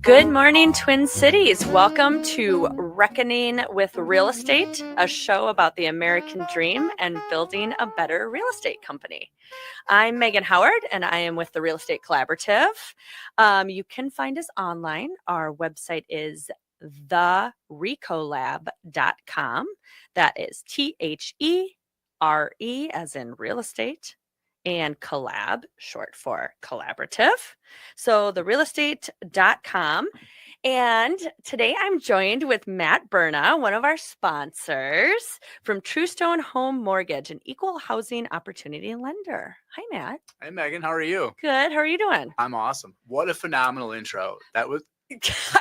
Good morning, Twin Cities. Welcome to Reckoning with Real Estate, a show about the American dream and building a better real estate company. I'm Megan Howard, and I am with the Real Estate Collaborative. You can find us online. Our website is therecolab.com. That is THERE as in real estate, and collab, short for collaborative. So therealestate.com. And today I'm joined with Matt Berna, one of our sponsors from TruStone Home Mortgage, an equal housing opportunity lender. Hi, Matt. Hey, Megan. How are you? Good. How are you doing? I'm awesome. What a phenomenal intro. That was...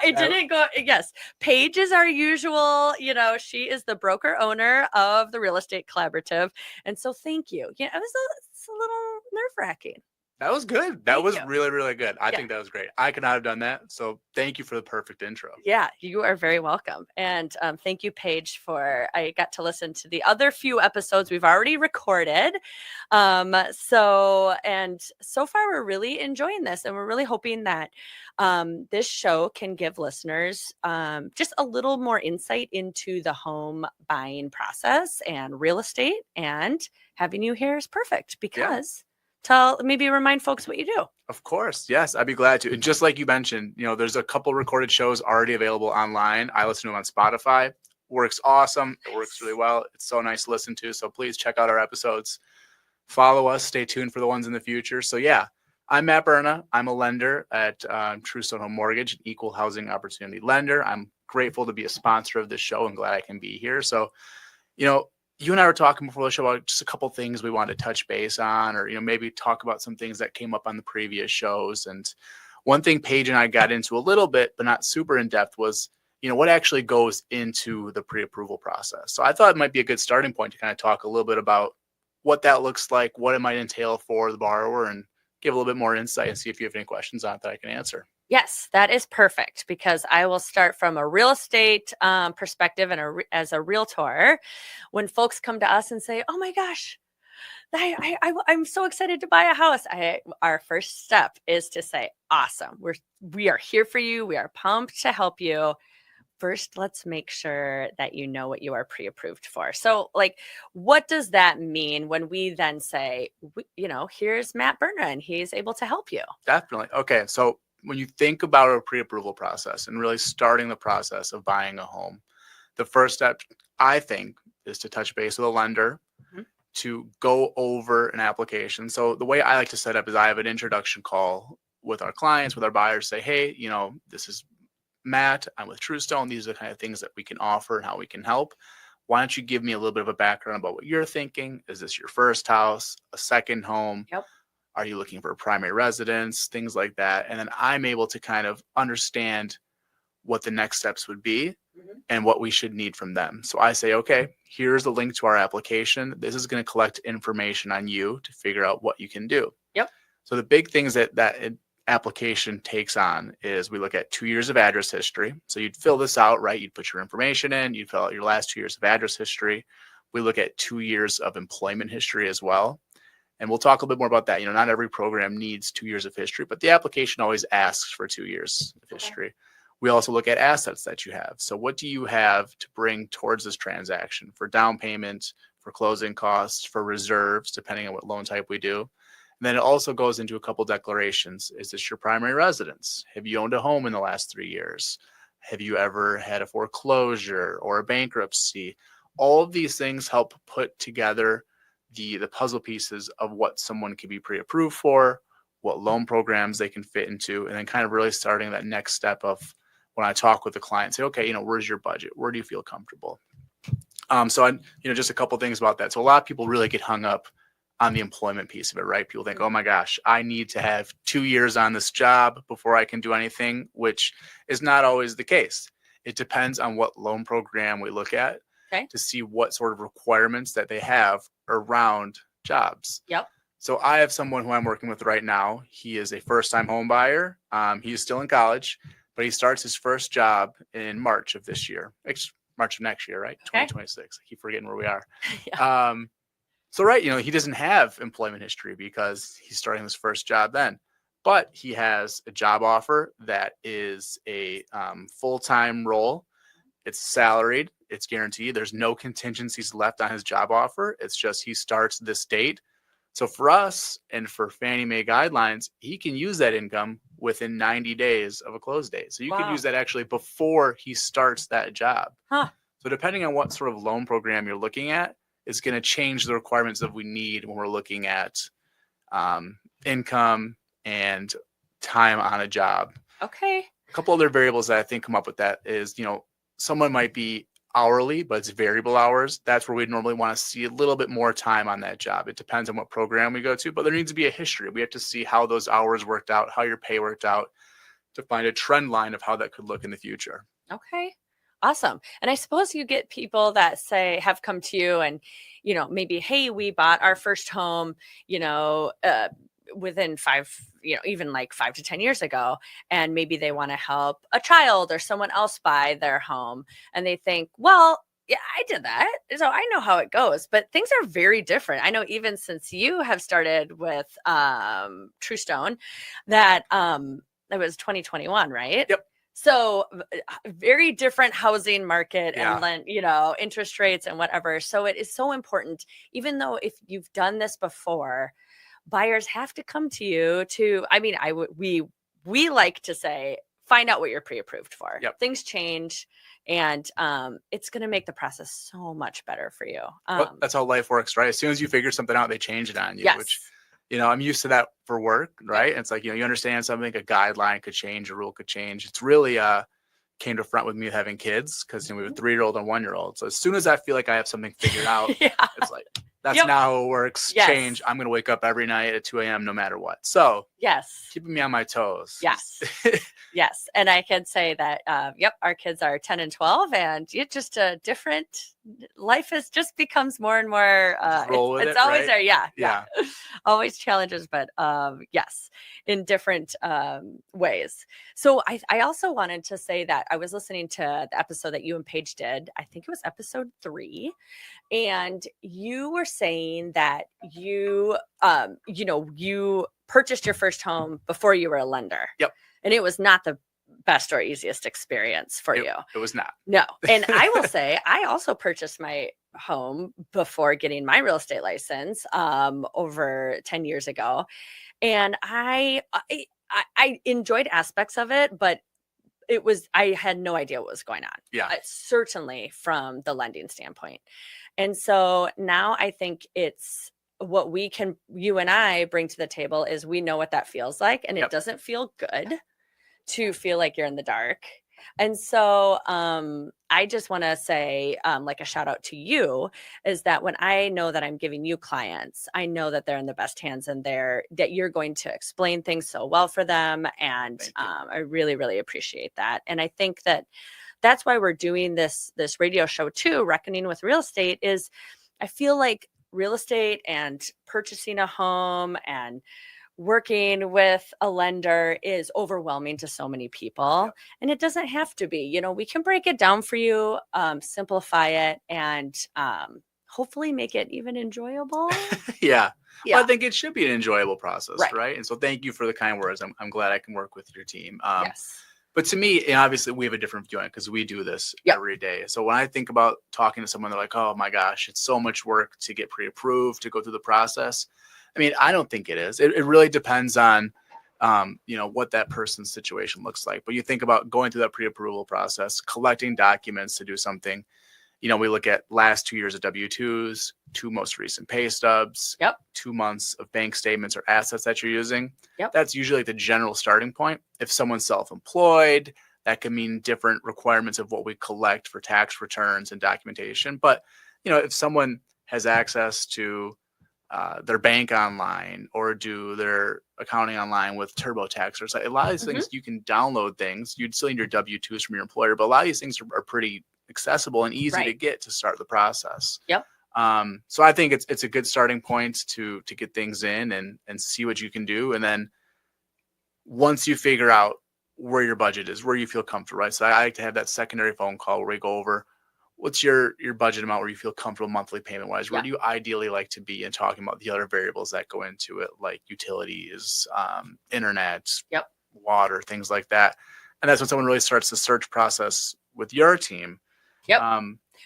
I didn't go. Yes. Paige is our usual, she is the broker owner of the Real Estate Collaborative. And so thank you. It's a little nerve-wracking. That was good. That was really, really good. I Yeah. think that was great. I could not have done that. So thank you for the perfect intro. Yeah, you are very welcome. And thank you, Paige, I got to listen to the other few episodes we've already recorded. So far we're really enjoying this, and we're really hoping that this show can give listeners just a little more insight into the home buying process and real estate, and having you here is perfect because maybe remind folks what you do. Of course. Yes, I'd be glad to. And just like you mentioned, there's a couple recorded shows already available online. I listen to them on Spotify. Works awesome. It works really well. It's so nice to listen to. So please check out our episodes. Follow us. Stay tuned for the ones in the future. So yeah, I'm Matt Berna. I'm a lender at TruStone Home Mortgage, an equal housing opportunity lender. I'm grateful to be a sponsor of this show and glad I can be here. So, you and I were talking before the show about just a couple things we wanted to touch base on, or, maybe talk about some things that came up on the previous shows. And one thing Paige and I got into a little bit, but not super in depth, was, what actually goes into the pre-approval process. So I thought it might be a good starting point to kind of talk a little bit about what that looks like, what it might entail for the borrower, and give a little bit more insight and see if you have any questions on it that I can answer. Yes, that is perfect, because I will start from a real estate perspective and as a realtor. When folks come to us and say, "Oh my gosh, I'm so excited to buy a house," our first step is to say, "Awesome, we are here for you. We are pumped to help you. First, let's make sure that you know what you are pre-approved for." So, what does that mean when we then say, here's Matt Berna and he's able to help you? Definitely. Okay, so when you think about a pre-approval process and really starting the process of buying a home, the first step, I think, is to touch base with a lender to go over an application. So the way I like to set up is I have an introduction call with our clients, with our buyers, say, "Hey, this is Matt. I'm with TruStone. These are the kind of things that we can offer and how we can help. Why don't you give me a little bit of a background about what you're thinking? Is this your first house, a second home? Yep. Are you looking for a primary residence?" Things like that. And then I'm able to kind of understand what the next steps would be and what we should need from them. So I say, okay, here's the link to our application. This is going to collect information on you to figure out what you can do. Yep. So the big things that application takes on is we look at 2 years of address history. So you'd fill this out, right? You'd put your information in, you'd fill out your last 2 years of address history. We look at 2 years of employment history as well. And we'll talk a little bit more about that. Not every program needs 2 years of history, but the application always asks for 2 years of history. Okay. We also look at assets that you have. So what do you have to bring towards this transaction for down payment, for closing costs, for reserves, depending on what loan type we do. And then it also goes into a couple declarations. Is this your primary residence? Have you owned a home in the last 3 years? Have you ever had a foreclosure or a bankruptcy? All of these things help put together the puzzle pieces of what someone can be pre-approved for, what loan programs they can fit into, and then kind of really starting that next step of when I talk with the client, say, okay, where's your budget? Where do you feel comfortable? So just a couple things about that. So a lot of people really get hung up on the employment piece of it, right? People think, oh my gosh, I need to have 2 years on this job before I can do anything, which is not always the case. It depends on what loan program we look at to see what sort of requirements that they have around jobs. Yep. So I have someone who I'm working with right now. He is a first-time home buyer. He is still in college, but he starts his first job in March of this year. March of next year, right? Okay. 2026. I keep forgetting where we are. Yeah. So, right, he doesn't have employment history because he's starting his first job then, but he has a job offer that is a full-time role. It's salaried. It's guaranteed. There's no contingencies left on his job offer. It's just he starts this date. So for us and for Fannie Mae guidelines, he can use that income within 90 days of a close date. So you could Wow. use that actually before he starts that job. Huh. So depending on what sort of loan program you're looking at, it's going to change the requirements that we need when we're looking at income and time on a job. Okay. A couple other variables that I think come up with that is, someone might be hourly, but it's variable hours. That's where we'd normally want to see a little bit more time on that job. It depends on what program we go to, but there needs to be a history. We have to see how those hours worked out, how your pay worked out, to find a trend line of how that could look in the future. Okay. Awesome. And I suppose you get people that have come to you and, maybe, hey, we bought our first home, within even like 5 to 10 years ago. And maybe they want to help a child or someone else buy their home. And they think, well, yeah, I did that. So I know how it goes, but things are very different. I know even since you have started with TruStone that it was 2021, right? Yep. So very different housing market Yeah. and interest rates and whatever. So it is so important, even though if you've done this before, buyers have to come to you we like to say, find out what you're pre-approved for. Yep. Things change and it's going to make the process so much better for you. Well, that's how life works, right? As soon as you figure something out, they change it on you, yes. which, I'm used to that for work, right? Yep. It's like, you understand something, a guideline could change, a rule could change. It's really came to front with me having kids because we have a 3-year-old and 1-year-old. So as soon as I feel like I have something figured out, it's like, that's not how it works. Yes. Change. I'm going to wake up every night at 2 a.m. no matter what. So yes, keeping me on my toes. Yes. Yes. And I can say that, our kids are 10 and 12 and it's just a different life just becomes more and more, it's always right? there. Yeah. Always challenges, but yes, in different ways. So I also wanted to say that I was listening to the episode that you and Paige did. I think it was episode 3. And you were saying that you purchased your first home before you were a lender. Yep. And it was not the best or easiest experience for you. It was not. No. And I will say, I also purchased my home before getting my real estate license over 10 years ago. And I enjoyed aspects of it, but I had no idea what was going on. Yeah. Certainly from the lending standpoint. And so now I think it's what you and I bring to the table is we know what that feels like. And it doesn't feel good to feel like you're in the dark. And so I just want to say like a shout out to you is that when I know that I'm giving you clients, I know that they're in the best hands and that you're going to explain things so well for them. And I really, really appreciate that. And I think that that's why we're doing this radio show too, Reckoning with Real Estate, is I feel like real estate and purchasing a home and working with a lender is overwhelming to so many people. And it doesn't have to be. We can break it down for you, simplify it, and hopefully make it even enjoyable. Yeah. Well, I think it should be an enjoyable process, right? And so thank you for the kind words. I'm glad I can work with your team. Yes. But to me, and obviously we have a different view on it because we do this every day. So when I think about talking to someone, they're like, oh my gosh, it's so much work to get pre-approved, to go through the process. I mean, I don't think it is. It really depends on, what that person's situation looks like. But you think about going through that pre-approval process, collecting documents to do something. We look at last 2 years of W-2s, 2 most recent pay stubs, 2 months of bank statements or assets that you're using. That's usually the general starting point. If someone's self-employed, that can mean different requirements of what we collect for tax returns and documentation. But, if someone has access to their bank online or do their accounting online with TurboTax or so, a lot of these things, you can download things. You'd still need your W-2s from your employer, but a lot of these things are pretty accessible and easy to get to start the process. So I think it's a good starting point to get things in and see what you can do. And then once you figure out where your budget is, where you feel comfortable, right? So I like to have that secondary phone call where we go over what's your budget amount where you feel comfortable monthly payment wise? Where Yeah. do you ideally like to be? And talking about the other variables that go into it, like utilities, internet, Yep. water, things like that. And that's when someone really starts the search process with your team. Yep.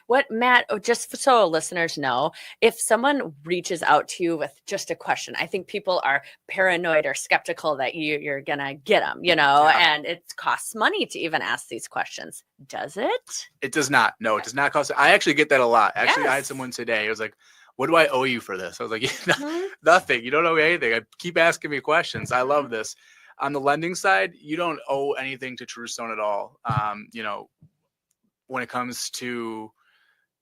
What, Matt, just so listeners know, if someone reaches out to you with just a question, I think people are paranoid or skeptical that you're going to get them, and it costs money to even ask these questions. Does it? It does not. No, it does not cost. I actually get that a lot. Actually, Yes. I had someone today. It was like, what do I owe you for this? I was like, nothing. You don't owe me anything. I keep asking me questions. I love this. On the lending side, you don't owe anything to TruStone at all. When it comes to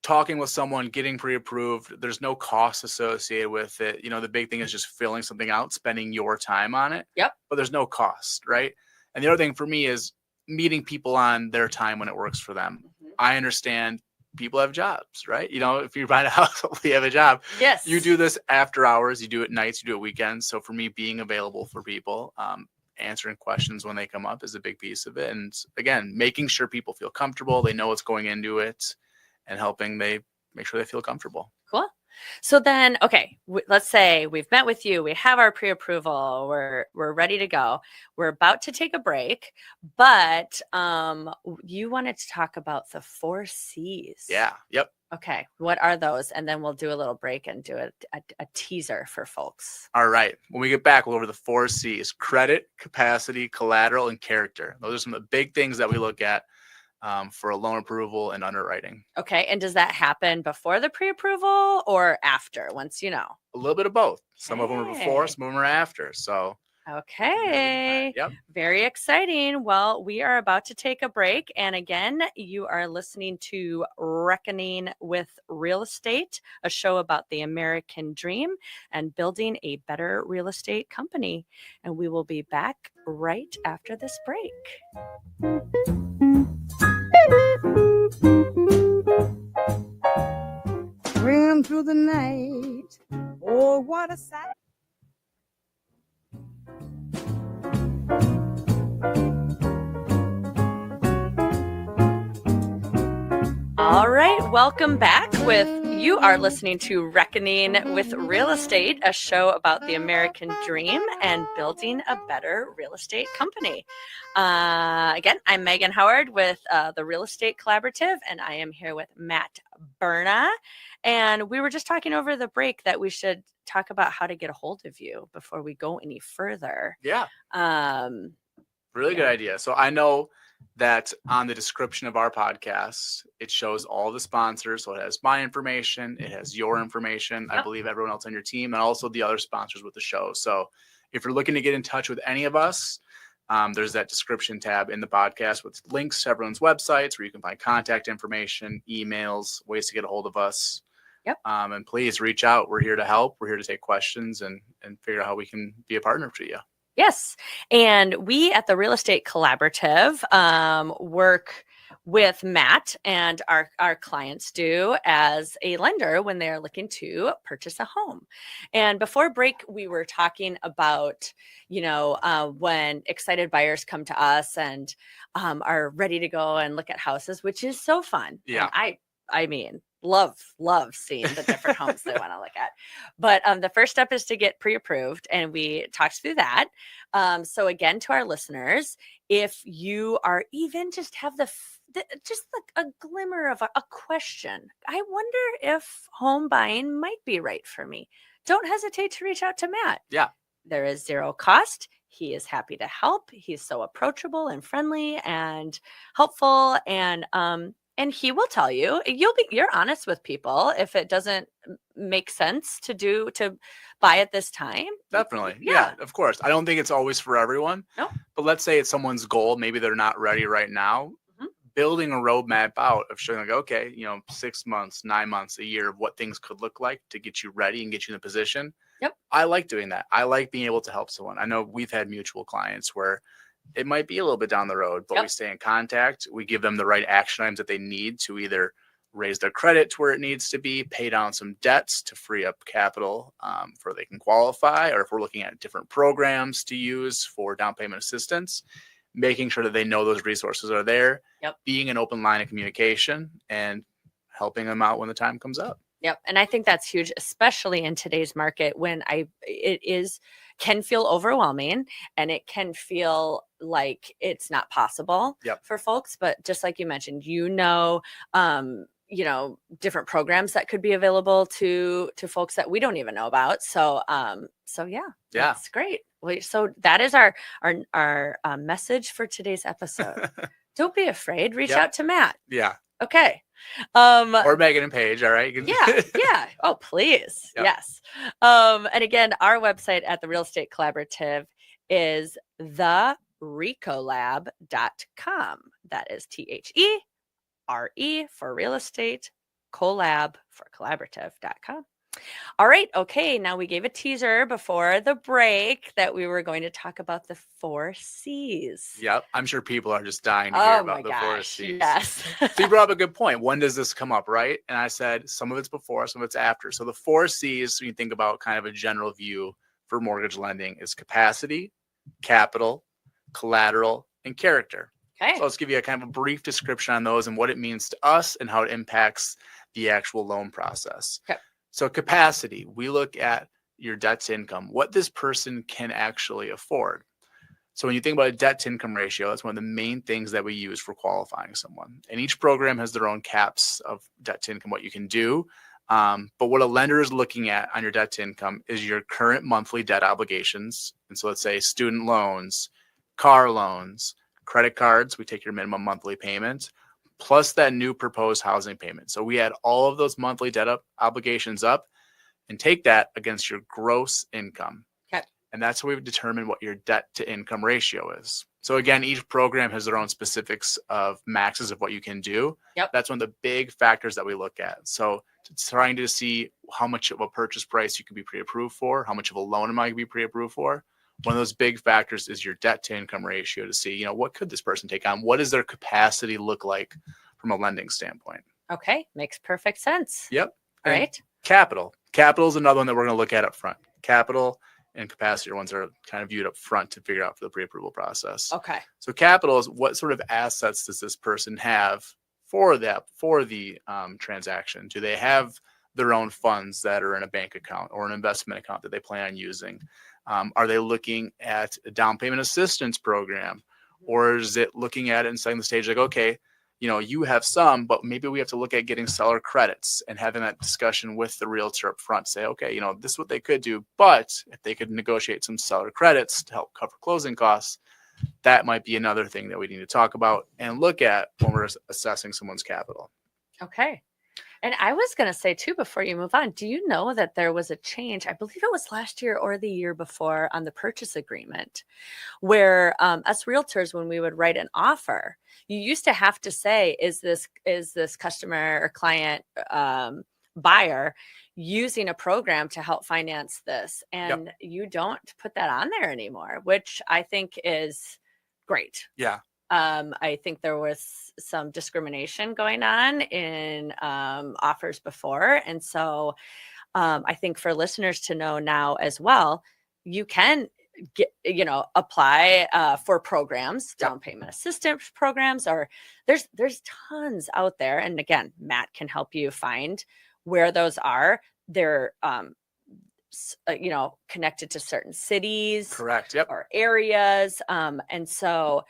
talking with someone, getting pre-approved, there's no cost associated with it. The big thing is just filling something out, spending your time on it. Yep. But there's no cost, right? And the other thing for me is meeting people on their time when it works for them. I understand people have jobs, right? If you buy a house, you have a job. Yes. You do this after hours, you do it nights, you do it weekends. So for me, being available for people, answering questions when they come up is a big piece of it. And again, making sure people feel comfortable, they know what's going into it, and helping they make sure they feel comfortable. Cool. So then, okay, let's say we've met with you, we have our pre-approval, we're ready to go. We're about to take a break, but you wanted to talk about the 4 C's. Yeah. Yep. Okay. What are those? And then we'll do a little break and do a teaser for folks. All right. When we get back, we'll go over the 4 C's: credit, capacity, collateral, and character. Those are some of the big things that we look at for a loan approval and underwriting. Okay. And does that happen before the pre-approval or after, once you know? A little bit of both. Some of them are before, some of them are after. So. Okay. Yep. Very exciting. Well, we are about to take a break. And again, you are listening to Reckoning with Real Estate, a show about the American dream and building a better real estate company. And we will be back right after this break. Ran through the night. Oh, what a sight. All right, welcome back. You are listening to Reckoning with Real Estate, a show about the American dream and building a better real estate company. Again, I'm Megan Howard with the Real Estate Collaborative, and I am here with Matt Berna. And we were just talking over the break that we should talk about how to get a hold of you before we go any further. Yeah. Really good idea. So I know that on the description of our podcast, it shows all the sponsors. So it has my information, it has your information, I believe everyone else on your team, and also the other sponsors with the show. So if you're looking to get in touch with any of us, there's that description tab in the podcast with links to everyone's websites where you can find contact information, emails, ways to get a hold of us. Yep. And please reach out. We're here to help. We're here to take questions and figure out how we can be a partner to you. Yes. And we at the Real Estate Collaborative work with Matt, and our clients do, as a lender when they're looking to purchase a home. And before break, we were talking about, when excited buyers come to us and are ready to go and look at houses, which is so fun. Yeah. And I mean, love seeing the different homes they want to look at. But the first step is to get pre-approved, and we talked through that. So again, to our listeners, if you are even just have just like a glimmer of a question, I wonder if home buying might be right for me, don't hesitate to reach out to Matt. Yeah. There is zero cost. He is happy to help. He's so approachable and friendly and helpful, and he will tell you, you're honest with people if it doesn't make sense to buy at this time. Definitely. Yeah, of course. I don't think it's always for everyone. No. But let's say it's someone's goal. Maybe they're not ready right now. Mhm. Building a roadmap out of showing, like, okay, 6 months, 9 months, a year of what things could look like to get you ready and get you in a position. Yep. I like doing that. I like being able to help someone. I know we've had mutual clients where it might be a little bit down the road, but we stay in contact. We give them the right action items that they need to either raise their credit to where it needs to be, pay down some debts to free up capital for they can qualify, or if we're looking at different programs to use for down payment assistance, making sure that they know those resources are there, being an open line of communication. And helping them out when the time comes up. Yep. And I think that's huge, especially in today's market when can feel overwhelming and it can feel like it's not possible Yep. for folks. But just like you mentioned, different programs that could be available to folks that we don't even know about. So yeah, that's great. Well, so that is our message for today's episode. Don't be afraid. Reach out to Matt. Yeah. Okay. Or Megan and Paige. All right. Yeah. Oh, please. Yep. Yes. And again, our website at the Real Estate Collaborative is therecolab.com. That is THERE for real estate, collab for collaborative.com. All right. Okay. Now we gave a teaser before the break that we were going to talk about the 4 C's. Yep. I'm sure people are just dying to hear about the 4 C's. Yes. So you brought up a good point. When does this come up, right? And I said some of it's before, some of it's after. So the 4 C's, when you think about kind of a general view for mortgage lending, is capacity, capital, collateral, and character. Okay. So let's give you a kind of a brief description on those and what it means to us and how it impacts the actual loan process. Okay. So capacity, we look at your debt to income, what this person can actually afford. So when you think about a debt to income ratio, that's one of the main things that we use for qualifying someone. And each program has their own caps of debt to income, what you can do. But what a lender is looking at on your debt to income is your current monthly debt obligations. And so let's say student loans, car loans, credit cards, we take your minimum monthly payment, plus that new proposed housing payment. So we add all of those monthly debt obligations up and take that against your gross income. Okay. And that's how we determine what your debt to income ratio is. So again, each program has their own specifics of maxes of what you can do. Yep. That's one of the big factors that we look at. So trying to see how much of a purchase price you can be pre-approved for, how much of a loan am I going to be pre-approved for. One of those big factors is your debt to income ratio to see, what could this person take on? What does their capacity look like from a lending standpoint? Okay. Makes perfect sense. Yep. All right. Capital. Capital is another one that we're going to look at up front. Capital and capacity are ones that are kind of viewed up front to figure out for the pre-approval process. Okay. So capital is what sort of assets does this person have for the transaction? Do they have their own funds that are in a bank account or an investment account that they plan on using? Are they looking at a down payment assistance program, or is it looking at it and setting the stage like, okay, you have some, but maybe we have to look at getting seller credits and having that discussion with the realtor up front. Say, okay, this is what they could do, but if they could negotiate some seller credits to help cover closing costs, that might be another thing that we need to talk about and look at when we're assessing someone's capital. Okay. And I was going to say too, before you move on, do you know that there was a change? I believe it was last year or the year before on the purchase agreement where us realtors, when we would write an offer, you used to have to say, is this customer or client buyer using a program to help finance this? And you don't put that on there anymore, which I think is great. Yeah. I think there was some discrimination going on in offers before. And so I think for listeners to know now as well, you can apply for programs, down payment assistance programs, or there's tons out there. And again, Matt can help you find where those are. They're connected to certain cities. Correct. Yep. Or areas. And so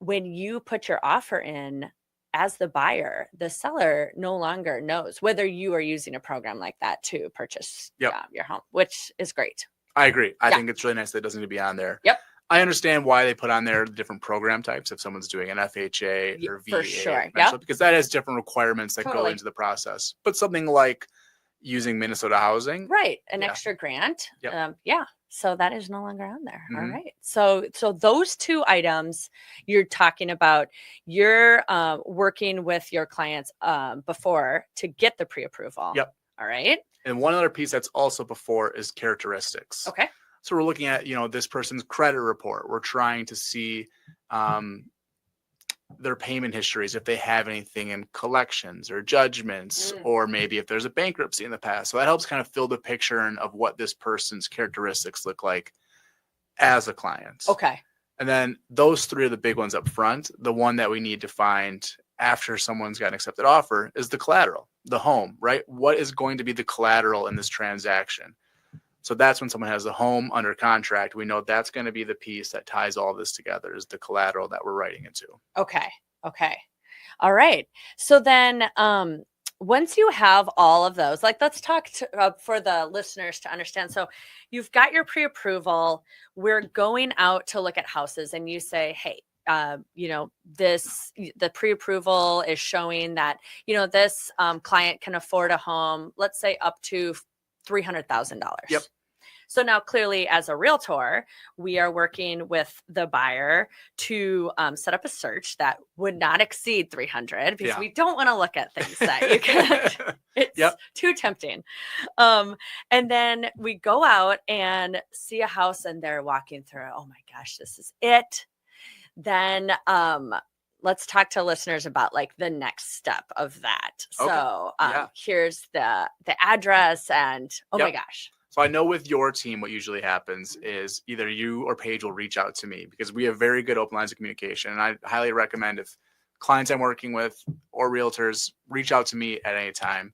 when you put your offer in as the buyer, the seller no longer knows whether you are using a program like that to purchase your home, which is great. I agree. I think it's really nice that it doesn't need to be on there. Yep. I understand why they put on there different program types if someone's doing an FHA or VA. For sure. Because that has different requirements that go into the process. But something like using Minnesota Housing. Right. An extra grant. Yep. So that is no longer on there. Mm-hmm. All right. So those 2 items you're talking about, you're working with your clients before to get the pre-approval. Yep. All right. And one other piece that's also before is characteristics. Okay. So we're looking at, this person's credit report. We're trying to see their payment histories, if they have anything in collections or judgments, or maybe if there's a bankruptcy in the past. So that helps kind of fill the picture of what this person's characteristics look like as a client. Okay. And then those 3 are the big ones up front. The one that we need to find after someone's got an accepted offer is the collateral, the home, right? What is going to be the collateral in this transaction? So that's when someone has a home under contract. We know that's going to be the piece that ties all this together, is the collateral that we're writing into. Okay. All right. So then once you have all of those, like let's talk for the listeners to understand. So you've got your pre-approval. We're going out to look at houses and you say, hey, the pre-approval is showing that, this client can afford a home, let's say up to $300,000. Yep. So now clearly as a realtor, we are working with the buyer to set up a search that would not exceed 300 because we don't want to look at things that you can't. It's too tempting. And then we go out and see a house and they're walking through, oh my gosh, this is it. Then let's talk to listeners about like the next step of that. Okay. So here's the address and my gosh. So I know with your team, what usually happens is either you or Paige will reach out to me because we have very good open lines of communication. And I highly recommend if clients I'm working with or realtors reach out to me at any time.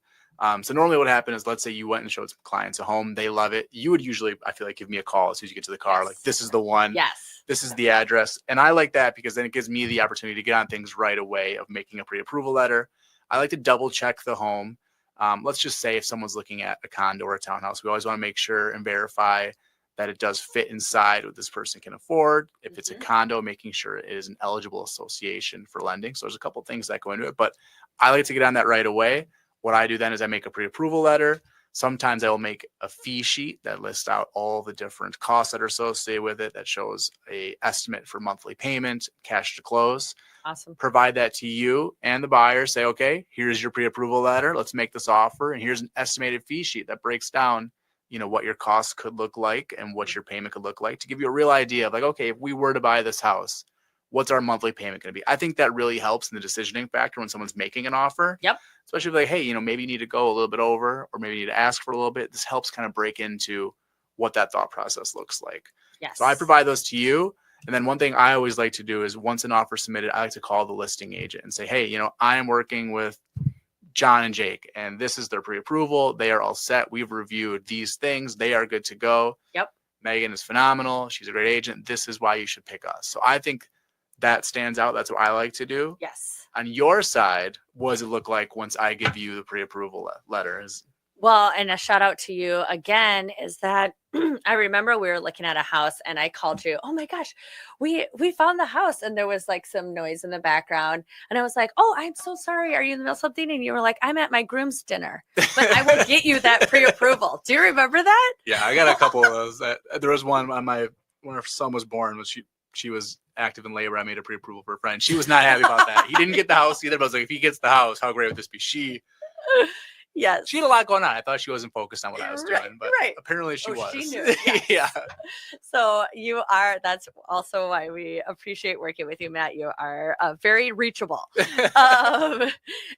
So normally what happened is, let's say you went and showed some clients a home, they love it. You would usually, I feel like, give me a call as soon as you get to the car. Like, this is the one. Yes. This is the address. And I like that because then it gives me the opportunity to get on things right away of making a pre-approval letter. I like to double check the home. Let's just say if someone's looking at a condo or a townhouse, we always want to make sure and verify that it does fit inside what this person can afford. If it's a condo, making sure it is an eligible association for lending. So there's a couple of things that go into it, but I like to get on that right away. What I do then is I make a pre-approval letter. Sometimes I will make a fee sheet that lists out all the different costs that are associated with it, that shows a estimate for monthly payment, cash to close. Awesome. Provide that to you and the buyer. Say, okay, here's your pre-approval letter. Let's make this offer. And here's an estimated fee sheet that breaks down, what your costs could look like and what your payment could look like, to give you a real idea of like, okay, if we were to buy this house, what's our monthly payment going to be? I think that really helps in the decisioning factor when someone's making an offer. Yep. Especially if like, hey, maybe you need to go a little bit over, or maybe you need to ask for a little bit. This helps kind of break into what that thought process looks like. Yes. So I provide those to you. And then one thing I always like to do is, once an offer is submitted, I like to call the listing agent and say, hey, I am working with John and Jake, and this is their pre-approval. They are all set. We've reviewed these things. They are good to go. Yep. Megan is phenomenal. She's a great agent. This is why you should pick us. So I think that stands out. That's what I like to do. Yes. On your side, what does it look like once I give you the pre-approval letter? Well, and a shout out to you again is that I remember we were looking at a house and I called you. Oh my gosh, we found the house, and there was like some noise in the background. And I was like, oh, I'm so sorry. Are you in the middle of something? And you were like, I'm at my groom's dinner, but I will get you that pre-approval. Do you remember that? Yeah, I got a couple of those. There was one on when our son was born, she was active in labor. I made a pre-approval for a friend. She was not happy about that. He didn't get the house either, but I was like, if he gets the house, how great would this be? Yes. She had a lot going on. I thought she wasn't focused on what I was doing, but apparently she was. She knew. Yes. Yeah. So that's also why we appreciate working with you, Matt. You are very reachable.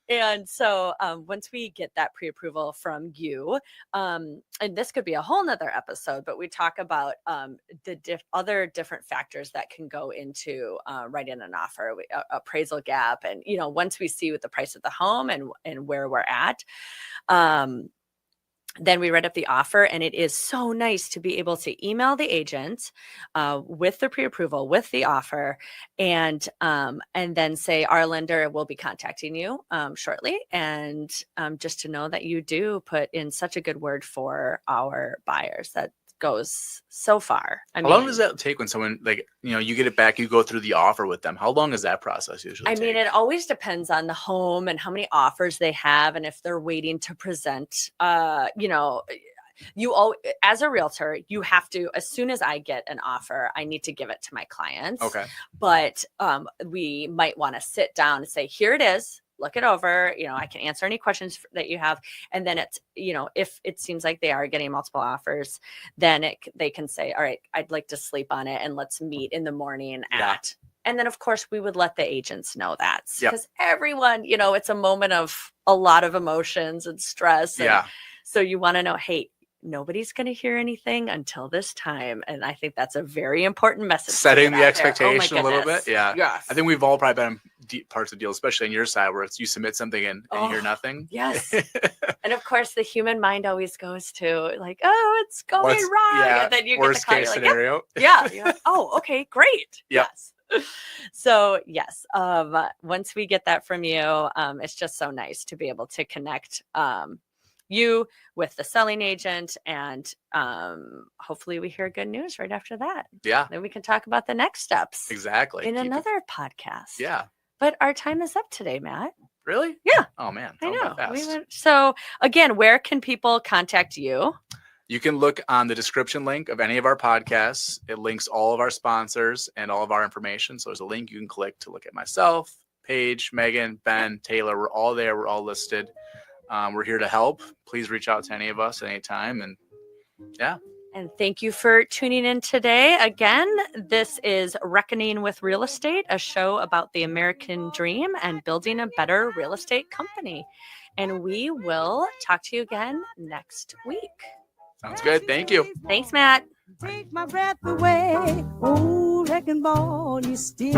And so once we get that pre-approval from you, and this could be a whole nother episode, but we talk about the other different factors that can go into writing an offer, appraisal gap. And, once we see what the price of the home and where we're at, then we write up the offer, and it is so nice to be able to email the agent with the pre-approval, with the offer, and then say our lender will be contacting you shortly, and just to know that you do put in such a good word for our buyers. That goes so far. How long does that take when someone, you get it back, you go through the offer with them? How long is that process usually take? It always depends on the home and how many offers they have, and if they're waiting to present. As a realtor, you have to, as soon as I get an offer, I need to give it to my clients. Okay. But we might want to sit down and say, here it is. Look it over. I can answer any questions that you have. And then it's, if it seems like they are getting multiple offers, then they can say, all right, I'd like to sleep on it, and let's meet in the morning at. And then, of course, we would let the agents know that, because everyone, it's a moment of a lot of emotions and stress. And so you want to know, hey, nobody's going to hear anything until this time. And I think that's a very important message. to Setting get the out there. Oh my expectation a little goodness. bit. Yeah. Yes. I think we've all probably been in parts of deals, especially on your side, where it's you submit something and you hear Oh, nothing. Yes. And of course, the human mind always goes to like, oh, it's going What's- wrong. yeah, And then you get worst the call, case you're like, yep, scenario. yeah. You're like, oh, okay, great. Yep. Yes. So yes, once we get that from you, it's just so nice to be able to connect you with the selling agent, and hopefully we hear good news right after that. Yeah, Then we can talk about the next steps exactly. in Keep it- another podcast. Yeah. But our time is up today, Matt. Really? Yeah. Oh man. I that know. went fast. So again, where can people contact you? You can look on the description link of any of our podcasts. It links all of our sponsors and all of our information. So there's a link you can click to look at myself, Paige, Megan, Ben, Taylor. We're all there. We're all listed. We're here to help. Please reach out to any of us at any time. And yeah. And thank you for tuning in today. Again, this is Reckoning with Real Estate, a show about the American dream and building a better real estate company. And we will talk to you again next week. Sounds good. Thank you. Thanks, Matt. Take my breath away. Oh, wrecking ball, you still